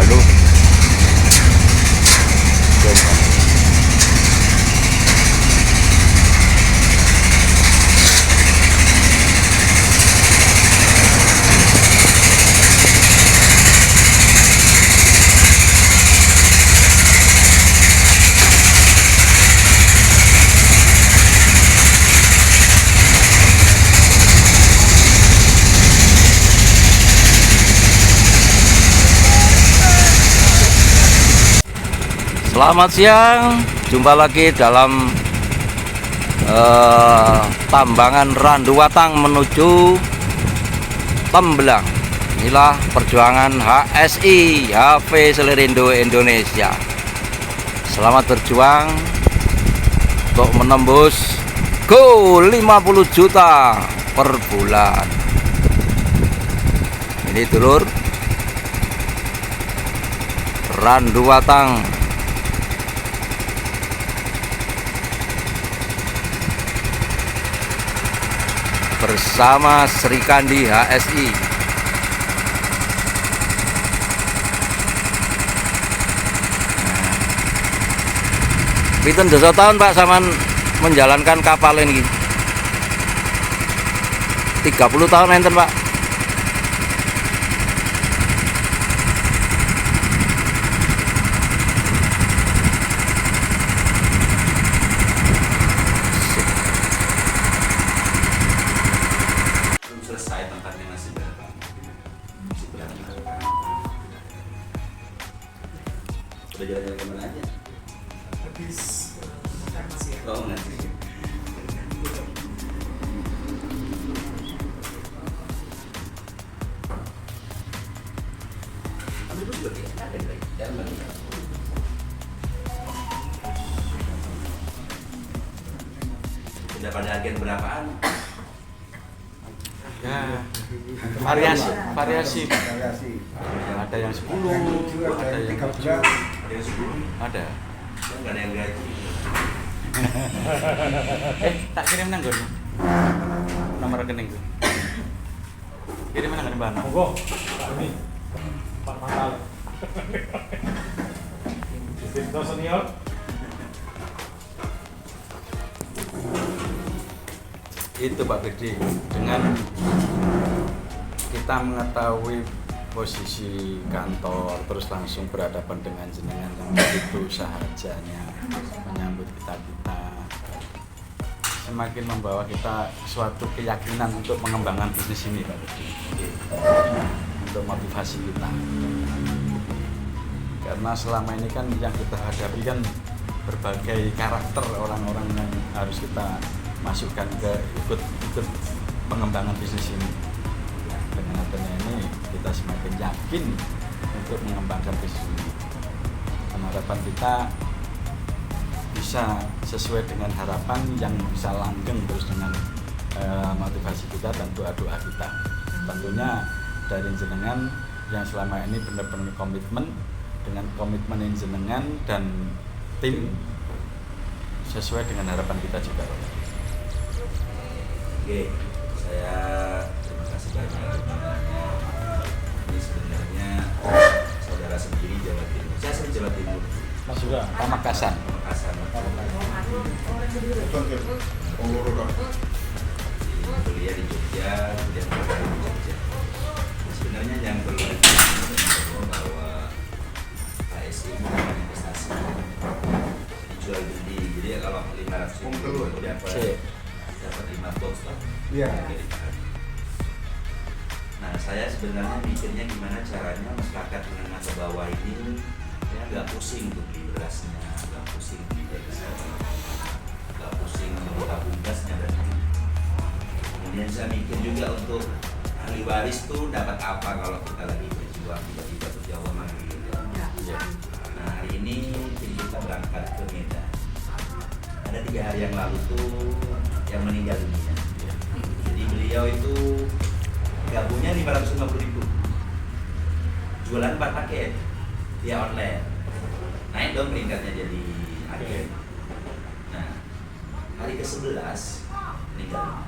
Bandung. Selamat siang, jumpa lagi dalam tambangan Randuwatang menuju Tembelang. Inilah perjuangan HSI, HV Selerindo Indonesia. Selamat berjuang untuk menembus goal 50 juta per bulan. Ini dulur Randuwatang bersama Sri Kandi HSI. Pinten dosa tahun Pak saman menjalankan kapal ini? 30 tahun enten Pak. Selesai tempatnya masih berapa? Udah jalan-jalan kemana aja? Habis makan siang. Oh nggak. Kamu juga ada lagi jalan. Sudah pada agen berapaan? Ya, variasi. Ada yang 10, ada yang 7, Ada yang 10? ada. Nggak ada yang gaji. Tak kirim nang nggon. Nomor rekening gue. Kirim nang nggon Mbak. Monggo, Pak ini Pak Mantal. Sistem senior. Itu Pak Gede, dengan kita mengetahui posisi kantor terus langsung berhadapan dengan jenengan yang begitu sahajanya menyambut kita semakin membawa kita suatu keyakinan untuk mengembangkan bisnis ini Pak Gede, untuk motivasi kita, karena selama ini kan yang kita hadapi kan berbagai karakter orang-orang yang harus kita masukkan ke ikut pengembangan bisnis ini. Dengan adanya ini kita semakin yakin untuk mengembangkan bisnis ini. Dan harapan kita bisa sesuai dengan harapan yang bisa langgeng terus dengan motivasi kita dan doa-doa kita. Tentunya dari jenengan yang selama ini benar-benar komitmen, dengan komitmen yang jenengan dan tim sesuai dengan harapan kita juga. Oke, saya terima kasih banyak dukungannya. Ini sebenarnya saudara sendiri Jawa Timur. Saya asli Jawa Timur. Mas juga Pamekasan. Pamekasan. Kuliah di Jogja, kemudian bekerja di Jogja. Sebenarnya yang perlu diketahui bahwa HSI ini bukan investasi, dijual beli. Jadi kalau 500.000 dapat 5 box lah. Iya. Nah, saya sebenarnya mikirnya gimana caranya masyarakat menengah ke bawah ini ya nggak pusing untuk beli berasnya, nggak pusing beli dagingnya, nggak pusing untuk tabung gasnya dan kemudian saya mikir juga untuk ahli waris tuh dapat apa kalau kita lagi berjuang tiba-tiba ke Jawa manggil. Ya. Nah, hari ini tim kita berangkat ke Medan. Ada 3 hari yang lalu tuh yang meninggal dunia. Jadi beliau itu gabungnya 550.000, jualan 4 paket via online, naik dong peringkatnya jadi agen. Nah, hari ke-11 meninggal.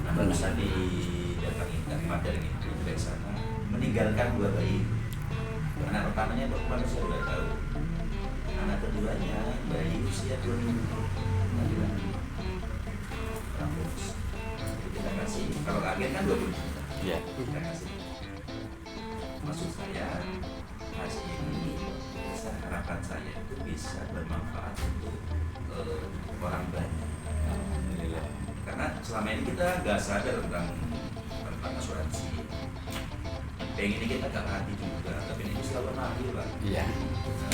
Nah, barusan didatangi dari materi itu dari sana meninggalkan 2 bayi Anak pertamanya perempuan usia 2 tahun. Anak keduanya bayi usia 2 minggu. Laki-laki. Rambut. Kita kasih, kalau agen kan 20 juta. Iya. Kita kasih. Maksud saya, kasih ini harapan saya itu bisa bermanfaat untuk orang banyak. Karena selama ini kita nggak sadar tentang asuransi. Pengen ini kita nggak hati juga, tapi ini selalu nagih lah. Iya.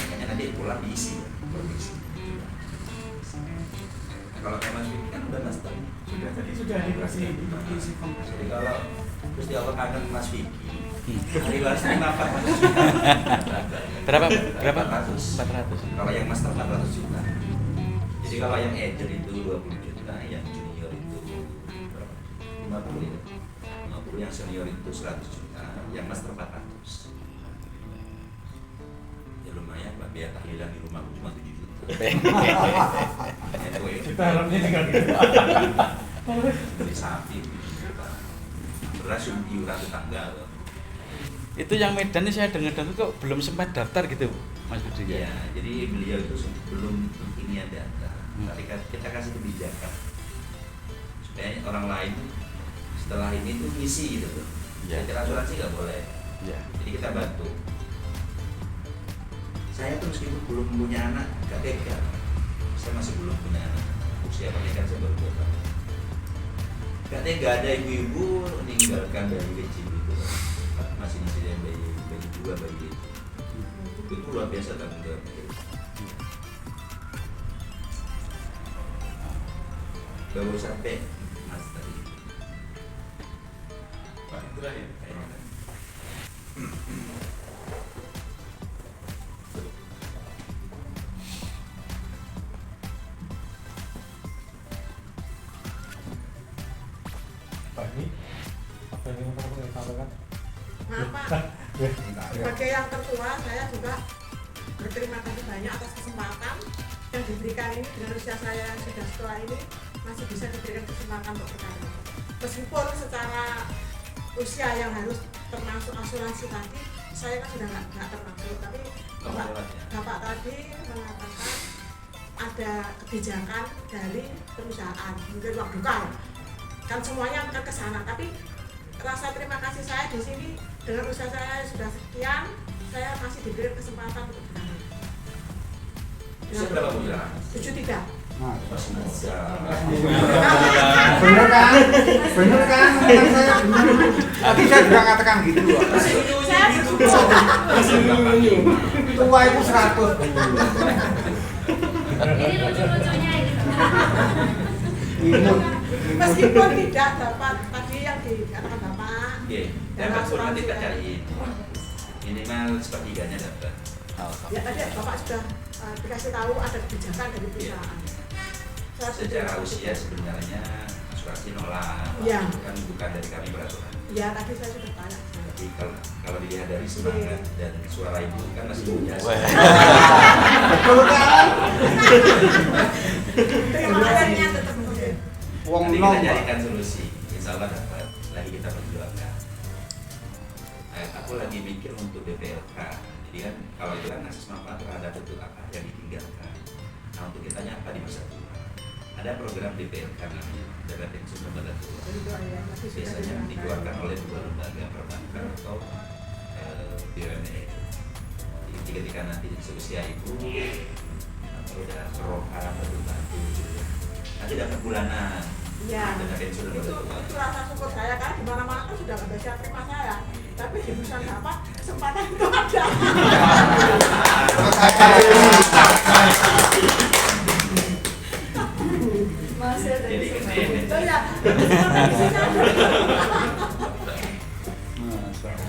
Makanya nanti pulang diisi ya, diisi. Nah, kalau Mas Vicky kan udah master. Sudah dikasih Jadi kalau terus di Allah kangen Mas Vicky, hari balasnya 400 Berapa? 400. 400. Kalau yang master 400 juta. Jadi kalau yang agent itu 20 juta, yang junior itu berapa? 50 ya. 50, yang senior itu 100 juta, yang master 400. Ya lumayan Pak, biar tahlilan di rumahku cuma 7 juta. kita harapnya juga gitu. Beli sapi, beras iuran tetangga loh. Itu yang Medan ini saya dengar-dengar kok belum sempat daftar gitu, Mas Budi ya? Iya, jadi beliau itu belum ini ada data. Tapi kita kasih kebijakan supaya orang lain setelah ini tuh ngisi gitu tuh. Iya. Secara asuransi nggak boleh. Iya. Jadi kita bantu. Saya tuh meskipun belum punya anak, gak tega. Saya masih belum punya anak. Usia pernikahan saya baru 2 tahun. Gak tega ada ibu-ibu meninggalkan bayi kecil gitu. Masih ada bayi 2 bayi kecil. Itu luar biasa tanggung jawab. Baru sampai Mas tadi. Pak, itu lah ya. Pak, ini apa yang ingin kamu sampaikan? Maaf Pak, sebagai yang tertua saya juga berterima kasih banyak atas kesempatan yang diberikan ini. Dengan usia saya yang sudah setua ini masih bisa diberikan kesempatan untuk berkarya. Meskipun secara usia yang harus termasuk asuransi tadi, saya kan sudah nggak termasuk, tapi Bapak tadi mengatakan ada kebijakan dari perusahaan, mungkin waktu kan semuanya akan ke sana, tapi rasa terima kasih saya di sini dengan usaha saya sudah sekian, saya masih diberi kesempatan untuk berkarya. Usia berapa Bu Ira? 73. Semoga. Bener kan? Bener kan? Bener saya bener. Tapi saya juga katakan gitu loh. Saya Tua itu 100. Ini lucu-lucunya gitu. Imut. meskipun tidak dapat tadi yang dikatakan Bapak. Oke, dapat surat nanti kita cariin. Minimal sepertiganya dapat. Ya tadi Bapak sudah dikasih tahu ada kebijakan dari perusahaan. Secara usia sebenarnya asuransi nolak, Iya. kan bukan dari kami peraturan. Ya tadi saya sudah tanya. Tapi kalau dilihat dari semangat dan suara ibu kan masih muda. Betul kan? Terima kasihnya tetap mungkin. Wong Nanti nom. kita carikan solusi, insya Allah dapat. Lagi kita perjuangkan. Aku lagi mikir untuk DPLK. Jadi kan kalau itu kan akses manfaat terhadap betul apa yang ditinggalkan. Nah untuk kitanya apa di masa tua? Ada program DPLK namanya, Dana Pensiun Lembaga Tua. Biasanya dikeluarkan oleh 2 lembaga perbankan atau BUMN. Jadi ketika nanti seusia ibu atau udah kerohan atau bantu, nanti dapat bulanan. Ya, Dana Pensiun Lembaga itu Tua. rasa syukur saya kan di mana-mana kan sudah ada siap terima saya. Tapi di perusahaan Bapak kesempatan itu ada. Masih ada. Jadi gede. Oh ya.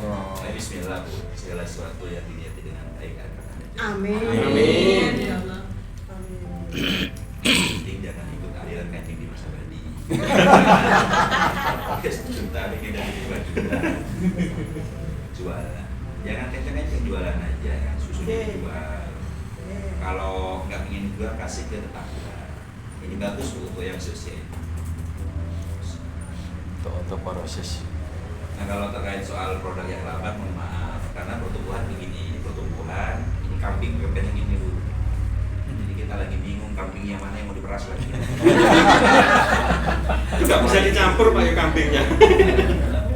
Nah, Bismillah Bu, segala sesuatu yang diniati dengan baik akan ada. Amin. Amin. Ya Allah. Amin. Penting jangan ikut aliran kancing di masa badi. Juta ini dari 2 juta. Jualan. Jangan kenceng-kenceng jualan aja, susu dijual. Kalau nggak ingin jual kasih ke tetangga. Ini bagus untuk yang seusia ini. Untuk proses. Nah kalau terkait soal produk yang lambat, mohon maaf karena pertumbuhan begini, pertumbuhan tumbuhan, ini kambing yang ini dulu. Jadi kita lagi bingung kambing yang mana yang mau diperas lagi. Itu nggak bisa dicampur Pak ya kambingnya.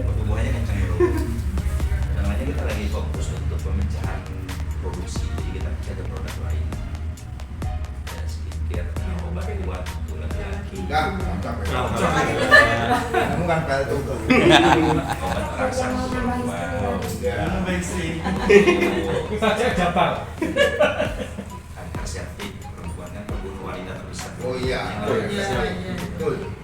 Pertumbuhannya kencang dulu. Namanya kita lagi fokus untuk pemecahan produksi. Jadi kita ada produk lain. Ya skincare, obat kuat untuk laki-laki. Enggak, mantap ya. Kamu kan kayak itu. Obat perangsang untuk perempuan. Kita cek Japar. Kanker cervix perempuan kan pembunuh wanita terbesar. Oh iya, betul.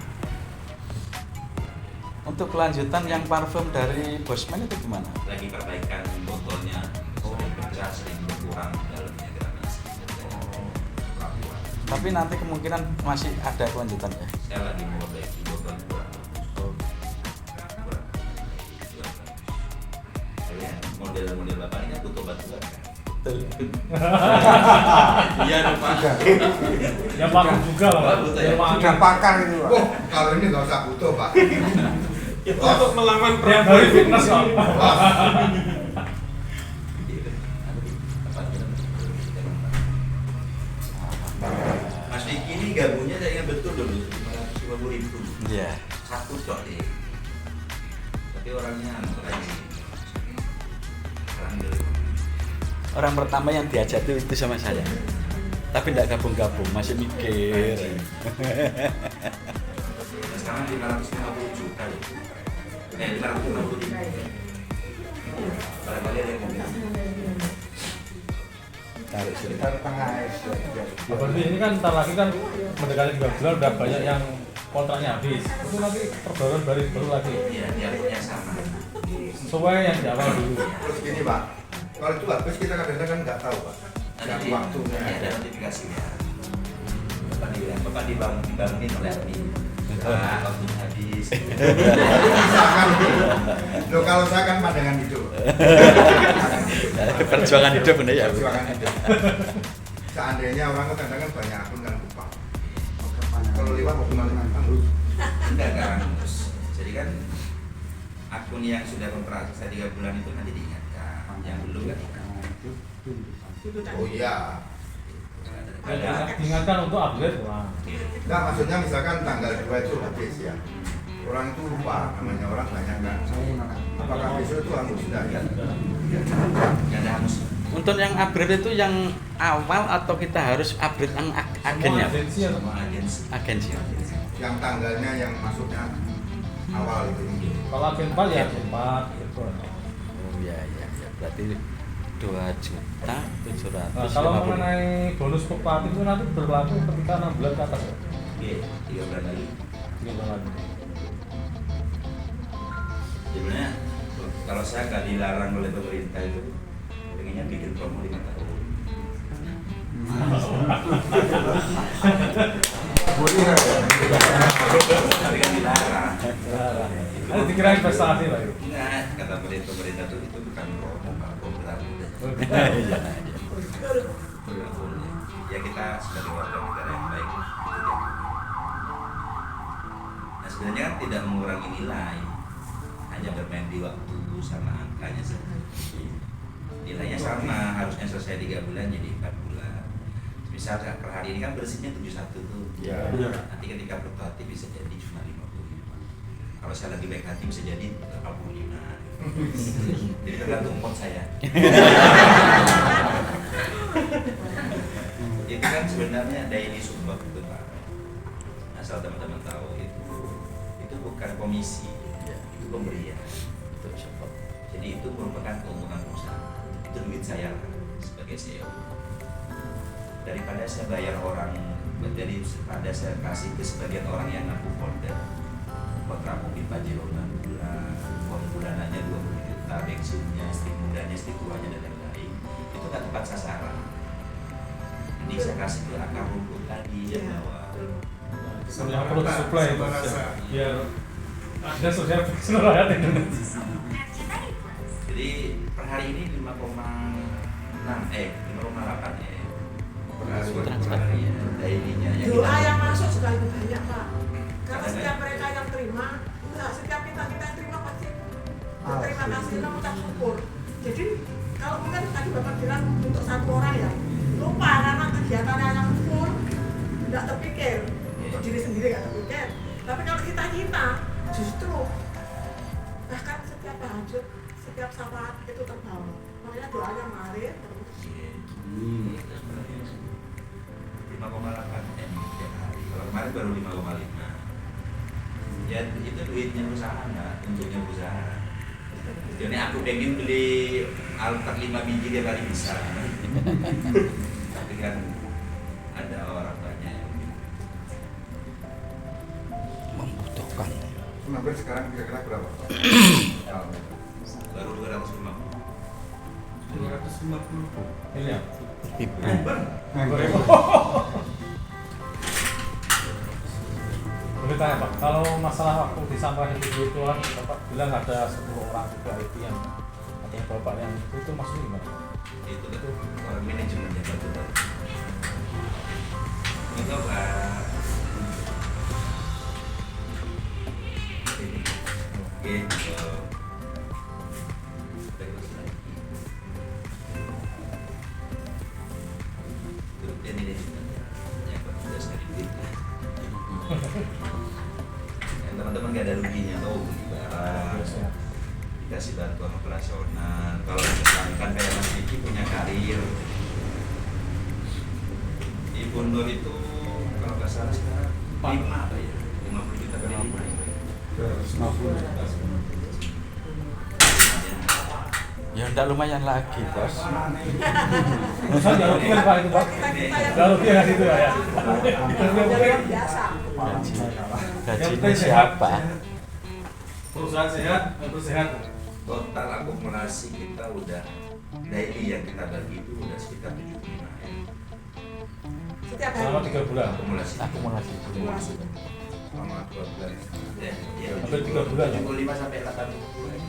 Untuk kelanjutan yang parfum dari Bosman itu gimana? Lagi perbaikan botolnya, sering pecah, sering berkurang dalamnya gramasi. Tapi nanti kemungkinan masih ada kelanjutan ya? Saya lagi mau perbaiki botolnya kurang. Model-model bapak ini kan butuh batu kan? Iya dong Pak. Ya Pak juga lah Pak. Butuh ya? Sudah pakar itu, Pak. Oh, kalau ini nggak usah butuh, Pak. Itu untuk melawan perempuan fitness Pak. Mas Vicky ini gabungnya saya ingat betul dulu 550.000. Iya. Satu cok deh. Tapi orangnya lagi orang dulu. Orang pertama yang diajak itu sama saya. Tapi tidak gabung-gabung, masih mikir. Sekarang 550 juta ya. 550 ribu. Barangkali ada yang mau beli. Tarik sini. Kita tengah es. Ya, berarti ini kan ntar lagi kan mendekati 3 bulan udah banyak yang kontraknya habis. Itu nanti perbaruan baru lagi. Iya, dialognya sama. Sesuai yang di awal dulu. Terus gini, Pak. Kalau itu habis kita kadang-kadang kan nggak tahu, Pak. Ada Yang waktunya ada ada. notifikasinya. Bapak dibangunin oleh Adi. Waktunya habis. Misalkan, loh kalau saya kan pandangan hidup. Perjuangan hidup bener ya. Perjuangan hidup. Seandainya orang kan kadang-kadang banyak akun kan lupa. Kalau lewat mau kenal dengan Bang. Enggak harus. Jadi kan akun yang sudah kontrak 3 bulan itu nanti diingatkan, yang belum kan Oh iya. Diingatkan untuk upgrade Pak. Nah, maksudnya misalkan tanggal 2 itu habis ya. Orang itu lupa, namanya orang banyak kan. Apakah besok itu harus sudah ya? nggak ada hangus. Untuk yang upgrade itu yang awal atau kita harus upgrade yang agennya? Semua agensi atau Semua agensi. Agensi. Yang tanggalnya yang masuknya awal itu. kalau agen 4 ya agen 4 gitu. Oh iya iya iya. Berarti 2.750.000. Nah, kalau mengenai bonus fluktuatif itu nanti berlaku ketika 6 bulan ke atas ya? Oke, 3 bulan lagi. 3 bulan lagi. Sebenarnya kalau saya nggak dilarang oleh pemerintah itu, pengennya bikin promo 5 tahun. Tapi kan dilarang. Ada dikira investasi lah itu. Enggak, kata pemerintah itu bukan promo, malah program. Iya. Ya kita sebagai warga negara yang baik itu jangan. Nah sebenarnya kan tidak mengurangi nilai, hanya bermain di waktu sama angkanya saja. Nilainya sama, harusnya selesai 3 bulan jadi 4 bulan. Misal per hari ini kan bersihnya 71 tuh. Iya. Nanti ketika fluktuatif bisa jadi cuma 55. Kalau saya lagi baik hati bisa jadi 85. Jadi tergantung mood saya. Itu kan sebenarnya daily support itu Pak. Asal teman-teman tahu itu bukan komisi, itu pemberian. Jadi itu merupakan keuntungan perusahaan. Itu duit saya lah, sebagai CEO. Daripada saya bayar orang, jadi pada saya kasih ke sebagian orang yang ngaku folder kontrak mobil Pajero 6 bulan, uang bulanannya 20 juta, bensinnya, istri mudanya, istri tuanya dan lain-lain. Itu kan tepat sasaran. Jadi saya kasih ke akar rumput tadi yang bawah. Yang perlu disuplai itu biar ada sosial seluruh rakyat Indonesia. Jadi per hari ini 5,8 ya. Transfer. Daily-nya yang Doa kita- yang masuk juga lebih banyak Pak. Karena setiap mereka yang terima, enggak setiap kita yang terima pasti berterima kasih dan mengucap syukur. Jadi kalau mungkin tadi Bapak bilang untuk satu orang ya, lupa karena kegiatannya yang full, tidak terpikir, untuk diri sendiri nggak terpikir. Tapi kalau kita justru bahkan setiap tahajud, setiap salat itu terbawa. Makanya doanya mengalir terus. 5,8 M tiap hari. Kalau kemarin baru 5,5. Ya itu duitnya perusahaan nggak, untungnya perusahaan. Jadi aku pengen beli Alphard 5 biji tiap hari bisa. Tapi kan ada orang banyak yang Membutuhkan. Sampai sekarang kira-kira berapa? baru 250. Ini ya. Boleh tanya Pak, kalau masalah waktu di sampah itu kan Bapak bilang ada 10 orang juga itu yang katanya Bapak yang itu maksudnya gimana? Itu orang manajemennya betul. Itu apa? Oke, terus lagi. Itu dia manajemennya yang bertugas dari duitnya. Yang teman-teman gak ada ruginya tuh beli barang, dikasih bantuan operasional. Kalau misalkan kayak Mas Diki punya karir, Ibu Nur itu kalau nggak salah sekarang 5 apa ya, 50 juta kali 5 ya. Ya enggak lumayan lagi, Bos. Urusan nggak rugi kan Pak itu Pak? Nggak rugi kan itu ya? Yang biasa. Gajinya siapa? Perusahaan sehat, terus sehat. Total akumulasi kita udah daily yang kita bagi itu udah sekitar 75 M. Setiap Selama hari. 3 bulan. Akumulasi. Akumulasi. Selama 2 bulan. Ya, Hampir 3 bulan ya? 75 sampai 80 M.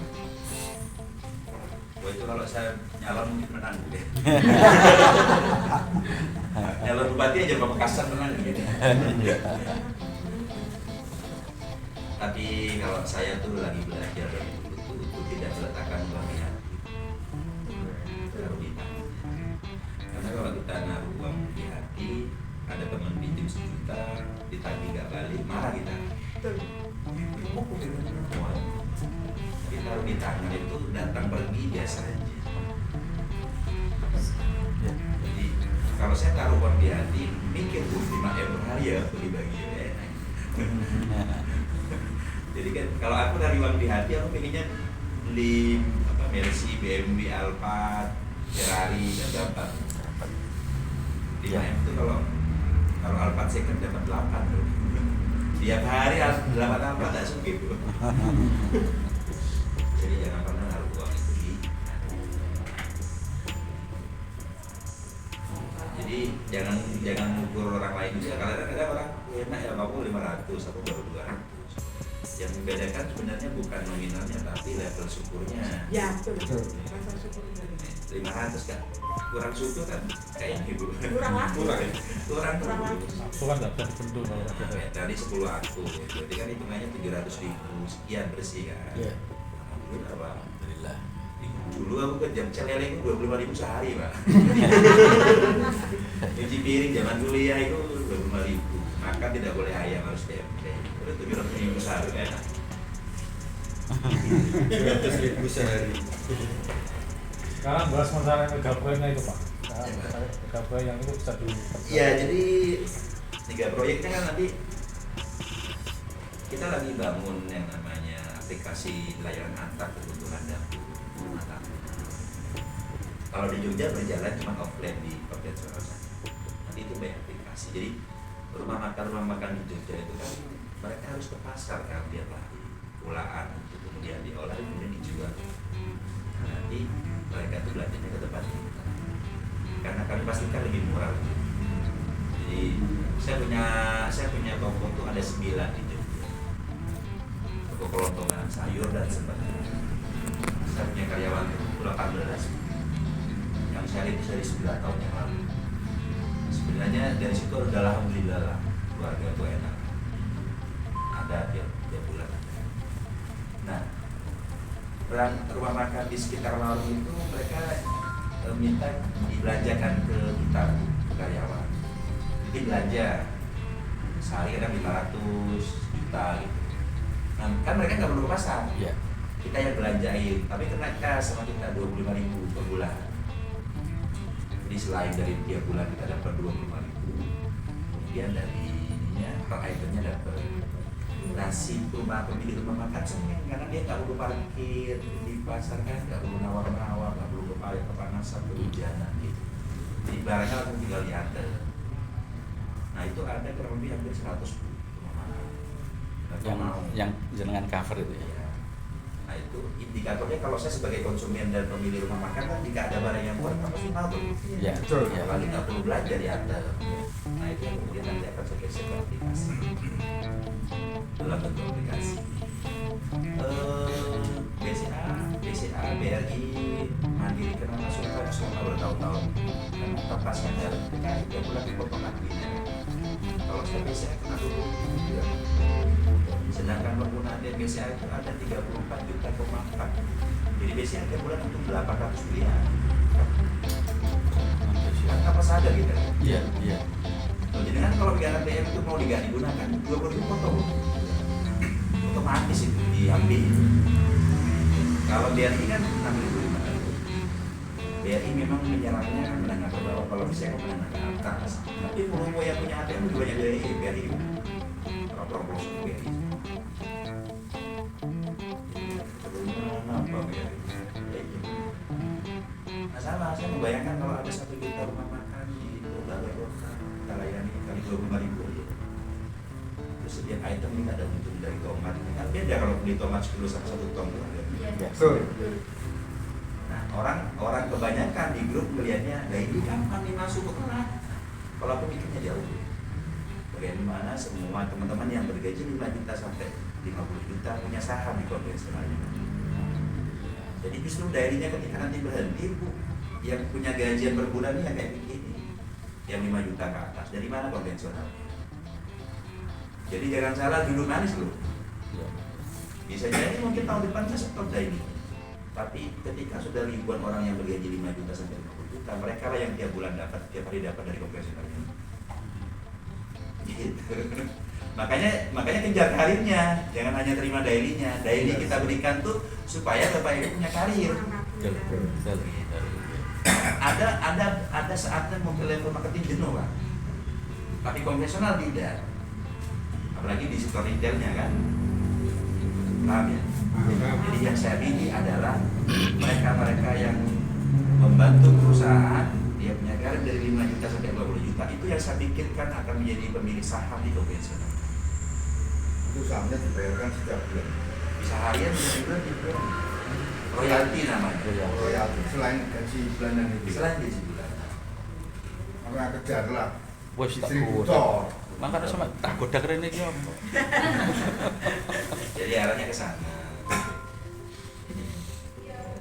Wah itu kalau saya nyalon mungkin menang deh. Nyalon bupati aja Bapak Kasan menang gitu. Tapi kalau saya tuh lagi belajar dari dulu tuh tidak meletakkan uang di hati, taruh di tangan. Karena kalau kita naruh uang di hati, ada teman pinjam 1 juta, ditagih nggak balik, marah kita. Betul. Tapi taruh di tangan itu datang pergi biasa aja. Jadi kalau saya taruh uang di hati, mikir tuh 5 M per hari ya bagi-bagi enak. Jadi kan kalau aku dari uang di hati aku pengennya beli apa Mercy, BMW, Alphard, Ferrari dan dapat 5 M itu kalau Alphard second dapat 8 tuh. Tiap hari harus 8 Alphard tak sungguh tuh. Jadi jangan pernah naruh uang itu di hati. Jadi jangan ngukur orang lain juga. Kadang-kadang orang enak ya aku 500, aku baru 200. Yang membedakan sebenarnya bukan nominalnya tapi level syukurnya. Ya, betul. Rasa syukur. 500 kan kurang syukur kan kayaknya ibu Kurang lagi. kurang lagi. Itu kan nggak bisa dibentuk kalau Nah, gitu. tadi 10 aku berarti kan hitungannya 700.000 sekian bersih kan. Iya. Alhamdulillah Pak. Alhamdulillah. Dulu aku kan jam celele itu 25.000 sehari Pak. Cuci piring zaman kuliah itu 25.000. Makan tidak boleh ayam, harus tempe. Itu 700.000 sehari enak. 200.000 sehari. Sekarang bahas masalah megaproyeknya itu Pak. Megaproyek yang itu bisa di. Iya, jadi 3 proyeknya kan nanti kita lagi bangun yang namanya aplikasi layanan antar kebutuhan dapur rumah tangga. Kalau di Jogja berjalan cuma offline di konvensional saja. Nanti itu banyak aplikasi. Jadi rumah makan di Jogja itu kan mereka harus ke pasar kan tiap hari, pulaan itu kemudian diolah kemudian dijual. Nah, nanti mereka tuh belanjanya ke tempat kita. Karena kami pastikan lebih murah. Jadi saya punya toko tuh ada 9 di Jogja. Toko kelontongan sayur dan sebagainya. Saya punya karyawan itu 18. Yang saya itu dari 9 tahun yang lalu. Sebenarnya dari situ udah alhamdulillah lah keluarga tuh enak. Ada tiap bulan. Nah, rumah makan di sekitar warung itu mereka minta dibelanjakan ke kita karyawan. Jadi belanja sehari kadang 500 juta gitu. Nah, kan mereka nggak perlu ke pasar. Ya. Kita yang belanjain, tapi kena kas sama kita 25.000 per bulan. Jadi selain dari tiap bulan kita dapat 25.000, kemudian dari ininya per itemnya dapat. Nasi pemilik rumah makan seneng karena dia nggak perlu parkir di pasar kan, nggak perlu nawar-nawar, nggak perlu kepanasan, kehujanan gitu. Jadi barangnya langsung tinggal diantar. Nah itu ada kurang lebih hampir 100 rumah makan. Yang jenengan cover itu ya. Iya. Nah itu indikatornya kalau saya sebagai konsumen dan pemilik rumah makan kan jika ada barang yang murah pasti mau tuh. Ya. Betul. Ya. Apalagi nggak perlu belanja diantar. Nah itu yang kemudian nanti akan saya geser ke aplikasi dalam bentuk aplikasi. BCA, BRI, Mandiri kena masukan selama bertahun-tahun karena tapasnya dari PKI 3 bulan dipotong adminnya. Kalau saya BCA kena dulu ya. Sedangkan penggunaan BCA itu ada 34 juta. Jadi BCA tiap bulan untuk 800 miliar. Kan apa sadar gitu kan? Iya, iya. Jadi kan kalau pegangan BM itu mau digunakan 20.000 potong, otomatis itu diambil. Kalau BRI kan 6.500. BRI memang menyerangnya menengah ke bawah, kalau bisa kan menengah ke atas. Tapi volume yang punya ATM lebih banyak dari BRI. Kalau proporsi BRI. Apa BRI? Nah sama, saya membayangkan kalau ada 1 juta rumah makan di berbagai kota, kita layani kali 25.000 aja. Terus setiap item ini ada untung dari tomat. Kan beda kalau beli tomat 10 sama 1 ton. Betul. Nah orang kebanyakan di grup melihatnya, nah ini kapan nih masuk ke orang? Kalau aku mikirnya jauh. Bagaimana semua teman-teman yang bergaji 5 juta sampai 50 juta punya saham di konvensional. Jadi justru dairinya ketika nanti berhenti, Bu, yang punya gajian per bulan yang kayak begini, yang 5 juta ke atas, dari mana konvensional? Jadi jangan salah duduk manis loh. Bisa jadi mungkin tahun depan saya stop ini. Tapi ketika sudah ribuan orang yang bergaji 5 juta sampai 50 juta, mereka lah yang tiap bulan dapat, tiap hari dapat dari konvensional ini. Gitu. Makanya kejar karirnya, jangan hanya terima dailinya. Daily kita berikan tuh supaya Bapak Ibu punya karir. Ada saatnya mungkin level marketing jenuh Pak. Tapi konvensional tidak. Apalagi di sektor retailnya kan. Paham ya? Jadi yang saya pilih adalah mereka yang membantu perusahaan, dia punya karir dari 5 juta sampai 20 juta, itu yang saya pikirkan akan menjadi pemilik saham di konvensional. Itu sahamnya dibayarkan setiap bulan. Bisa harian, bisa bulan. Royalti namanya. Royalti selain gaji bulanan itu. Selain gaji bulanan. Maka kejar lah. Wes tak Distributor. Makanya sama tak goda keren iki apa. Jadi arahnya ke sana.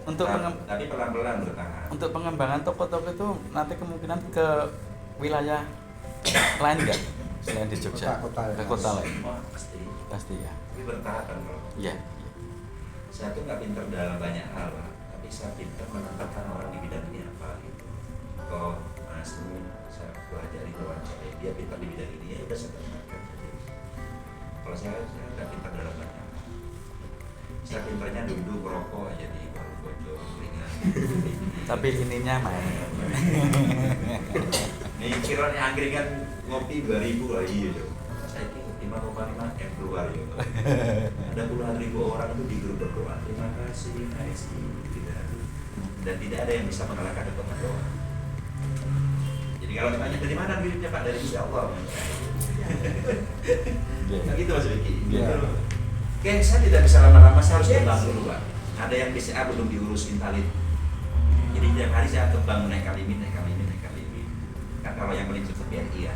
Untuk tapi pelan-pelan bertahan. untuk pengembangan toko-toko itu nanti kemungkinan ke wilayah lain enggak selain di Jogja? Kota-kota Ke kota lain. Semua pasti Ya. tapi bertahap kan kalau Iya. saya tuh nggak pinter dalam banyak hal Pak. Tapi saya pinter menempatkan orang di bidang ini apa gitu. Kok Mas Nun saya pelajari wawancara dia pinter di bidang ini, ya udah saya tempatkan. Kalau saya nggak pinter dalam banyak hal. Saya pinternya duduk merokok aja di warung pojok ringan. Tapi ininya main. Nih kiranya angkringan ngopi 2.000 lah iya dong. Saya ini 5,5 M keluar ya. Ada puluhan ribu orang itu di grup berdoa. Terima kasih, ASI, tidak. Dan tidak ada yang bisa mengalahkan doa doa. Jadi kalau ditanya dari mana duitnya Pak, dari Insya Allah. Nah gitu Mas Vicky. Gitu. Oke, saya tidak bisa lama-lama, saya harus ke bank dulu Pak. Ada yang BCA belum diurus invalid. Jadi tiap hari saya ke bank naik kali ini. Kan kalau yang paling cepat BRI ya.